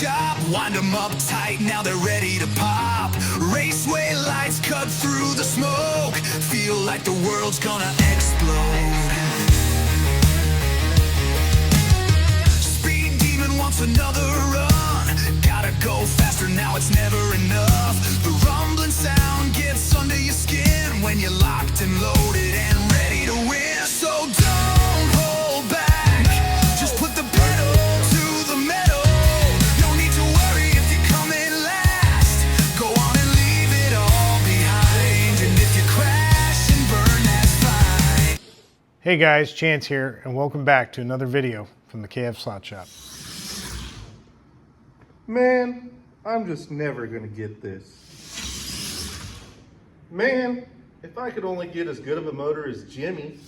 chop, wind them up tight, now they're ready to pop. Raceway lights cut through the smoke, feel like the world's gonna explode. Speed demon wants another run, gotta go faster, now it's never enough. The rumbling sound gets under your skin when you're locked and loaded and ready to win. So don't hold back, just put the pedal to the metal. No need to worry if you're coming last, go on and leave it all behind. And if you crash and burn, that's fine. Hey guys, Chance here, and welcome back to another video from the KF Slot Shop. Man, I'm just never gonna get this. Man, if I could only get as good of a motor as Jimmy.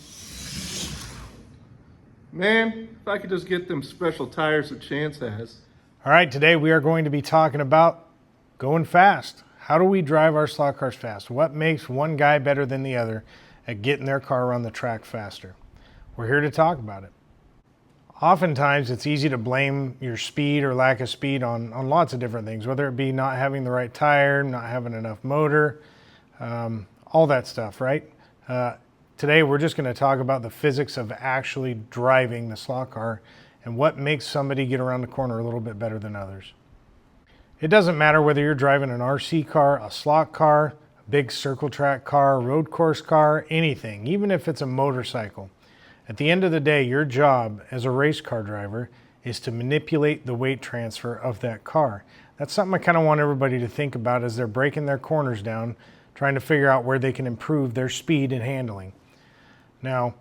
Man, if I could just get them special tires that Chance has. All right, today we are going to be talking about going fast. How do we drive our slot cars fast? What makes one guy better than the other at getting their car around the track faster? We're here to talk about it. Oftentimes, it's easy to blame your speed or lack of speed on lots of different things, whether it be not having the right tire, not having enough motor, all that stuff, right? Today, we're just going to talk about the physics of actually driving the slot car and what makes somebody get around the corner a little bit better than others. It doesn't matter whether you're driving an RC car, a slot car, a big circle track car, road course car, anything, even if it's a motorcycle. At the end of the day, your job as a race car driver is to manipulate the weight transfer of that car. That's something I kind of want everybody to think about as they're breaking their corners down, trying to figure out where they can improve their speed and handling. Now,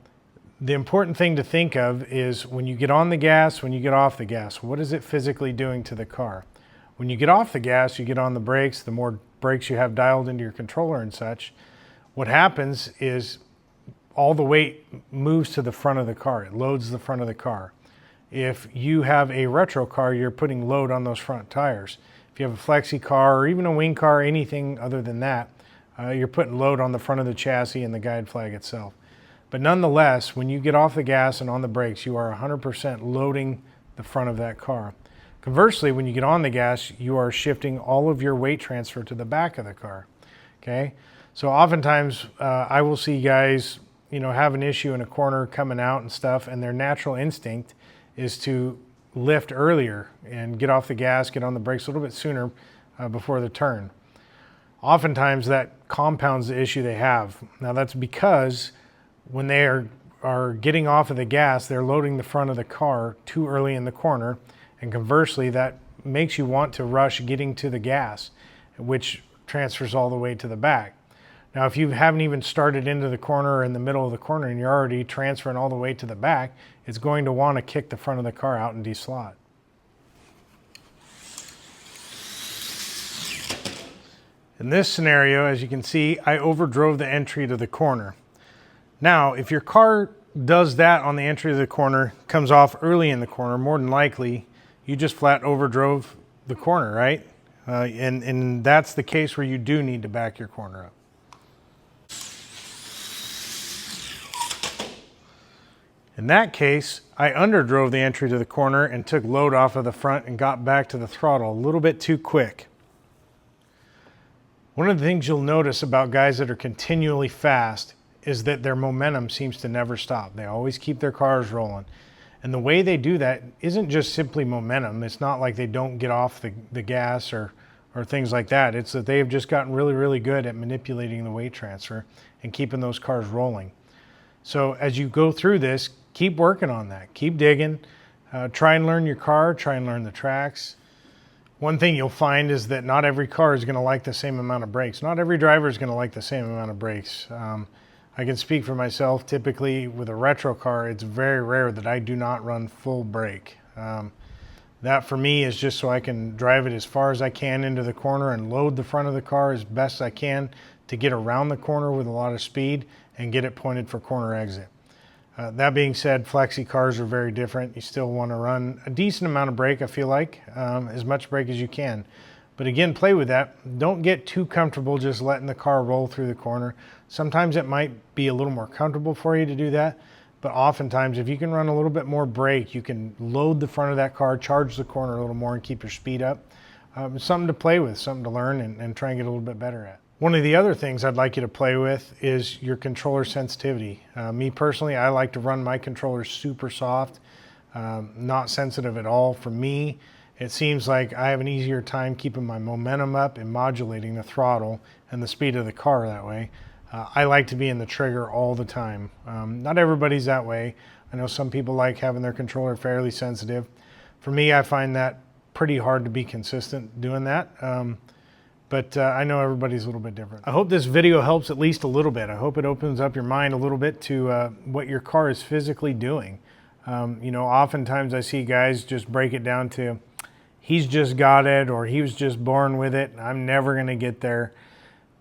the important thing to think of is when you get on the gas, when you get off the gas, what is it physically doing to the car? When you get off the gas, you get on the brakes, the more brakes you have dialed into your controller and such, what happens is all the weight moves to the front of the car. It loads the front of the car. If you have a retro car, you're putting load on those front tires. If you have a flexi car or even a wing car, anything other than that, you're putting load on the front of the chassis and the guide flag itself. But nonetheless, when you get off the gas and on the brakes, you are 100% loading the front of that car. Conversely, when you get on the gas, you are shifting all of your weight transfer to the back of the car. Okay? So oftentimes, I will see guys have an issue in a corner coming out and stuff, and their natural instinct is to lift earlier and get off the gas, get on the brakes a little bit sooner before the turn. Oftentimes that compounds the issue they have. Now that's because when they are getting off of the gas, they're loading the front of the car too early in the corner, and conversely that makes you want to rush getting to the gas, which transfers all the way to the back. Now, if you haven't even started into the corner or in the middle of the corner and you're already transferring all the way to the back, it's going to want to kick the front of the car out and deslot. In this scenario, as you can see, I overdrove the entry to the corner. Now, if your car does that on the entry to the corner, comes off early in the corner, more than likely, you just flat overdrove the corner, right? And that's the case where you do need to back your corner up. In that case, I underdrove the entry to the corner and took load off of the front and got back to the throttle a little bit too quick. One of the things you'll notice about guys that are continually fast is that their momentum seems to never stop. They always keep their cars rolling. And the way they do that isn't just simply momentum. It's not like they don't get off the gas or things like that. It's that they've just gotten really, really good at manipulating the weight transfer and keeping those cars rolling. So as you go through this, keep working on that. Keep digging. Try and learn your car. Try and learn the tracks. One thing you'll find is that not every car is going to like the same amount of brakes. Not every driver is going to like the same amount of brakes. I can speak for myself. Typically with a retro car, it's very rare that I do not run full brake. That for me is just so I can drive it as far as I can into the corner and load the front of the car as best I can to get around the corner with a lot of speed and get it pointed for corner exit. That being said, flexi cars are very different. You still want to run a decent amount of brake, I feel like, as much brake as you can. But again, play with that. Don't get too comfortable just letting the car roll through the corner. Sometimes it might be a little more comfortable for you to do that, But oftentimes, if you can run a little bit more brake, you can load the front of that car, charge the corner a little more, and keep your speed up. Something to play with, something to learn and try and get a little bit better at. One of the other things I'd like you to play with is your controller sensitivity. Me personally, I like to run my controller super soft, not sensitive at all. For me, it seems like I have an easier time keeping my momentum up and modulating the throttle and the speed of the car that way. I like to be in the trigger all the time. Not everybody's that way. I know some people like having their controller fairly sensitive. For me, I find that pretty hard to be consistent doing that. But I know everybody's a little bit different. I hope this video helps at least a little bit. I hope it opens up your mind a little bit to what your car is physically doing. You know, oftentimes I see guys just break it down to, he's just got it, or he was just born with it, I'm never gonna get there.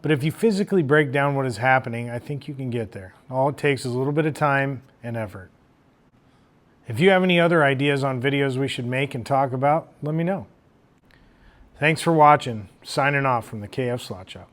But if you physically break down what is happening, I think you can get there. All it takes is a little bit of time and effort. If you have any other ideas on videos we should make and talk about, let me know. Thanks for watching. Signing off from the KF Slot Shop.